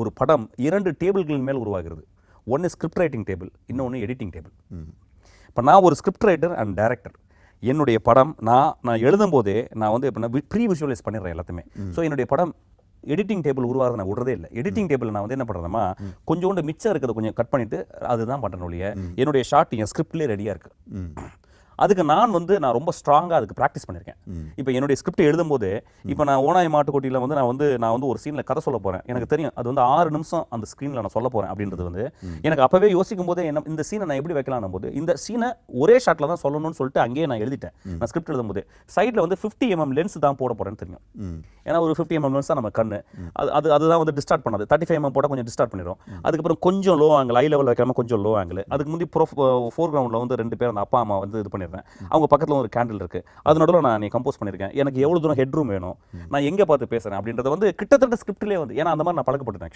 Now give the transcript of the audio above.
ஒரு படம் 2 டேபிள்கள் மேல் உருவாகிறது. ஒன்று ஸ்கிரிப்ட் ரைட்டிங் டேபிள், இன்னொன்று எடிட்டிங் டேபிள். இப்போ நான் ஒரு ஸ்கிரிப்ட் ரைட்டர் அண்ட் டைரக்டர். என்னுடைய படம் நான் எழுதும் போதே நான் வந்து எப்படின்னா ப்ரீ விஷுவலைஸ் பண்ணிடுறேன் எல்லாத்தையுமே. ஸோ என்னுடைய படம் எடிட்டிங் டேபிள் உருவாக நான் விடுறதே இல்லை. எடிட்டிங் டேபிள் நான் வந்து என்ன பண்ணுறேன்னா கொஞ்சோண்டு மிச்சம் இருக்கிறத கொஞ்சம் கட் பண்ணிவிட்டு அதுதான் பண்ணுறேன் ஒழிய என்னுடைய ஷார்ட் என் ஸ்கிரிப்ட்லேயே ரெடியாக இருக்குது. அதுக்கு நான் ரொம்ப ஸ்ட்ராங்காக அதுக்கு ப்ராக்டிஸ் பண்ணியிருக்கேன். இப்போ என்னுடைய ஸ்கிரிப்ட் எழுதும்போது இப்போ நான் ஓனாய் மாட்டுக்கொட்டியில் வந்து நான் வந்து ஒரு சீனில் கதை சொல்ல போகிறேன். எனக்கு தெரியும் அது வந்து 6 நிமிஷம் அந்த ஸ்க்ரீனில் நான் சொல்ல போகிறேன் அப்படின்றது வந்து எனக்கு அப்போவே யோசிக்கும் போதே இந்த சீனை நான் எப்படி வைக்கலாம்னும் போது இந்த சீனை ஒரே ஷாட்டில் தான் சொல்லணும்னு சொல்லிட்டு அங்கேயே நான் எழுதிட்டேன். நான் ஸ்கிரிப்ட் எழுதும்போது சைடில் வந்து 50 mm லென்ஸ் தான் போட போகிறேன்னு தெரியும். ஏன்னா ஒரு 50 mm லென்ஸ் தான் நம்ம கண்ணு. அதுதான் வந்து டிஸ்டார்ட் பண்ணாது. 35 mm போட்டால் கொஞ்சம் டிஸ்டார்ட் பண்ணிடும். அதுக்கப்புறம் கொஞ்சம் லோ ஆங்கிள், ஐ லெவலில் வைக்காம கொஞ்சம் லோ ஆங்கிள். அதுக்கு முந்தி ஃபோர் கிரவுண்டில் வந்து 2 பேர் அந்த அப்பா அம்மா வந்து இது பண்ணி அவங்க பக்கத்தில் ஒரு கேண்டில் இருக்கு. அது நடுவில் நான் கம்போஸ் பண்ணியிருக்கேன். எனக்கு எவ்வளோ தூரம் ஹெட் ரூம் வேணும், நான் எங்கே பார்த்து பேசுகிறேன் அப்படின்றத வந்து கிட்டத்தட்ட ஸ்கிரிப்ட்லேயே வந்து ஏன்னா அந்த மாதிரி நான் பழக்கப்பட்டேன் ஆக்சுவலாக.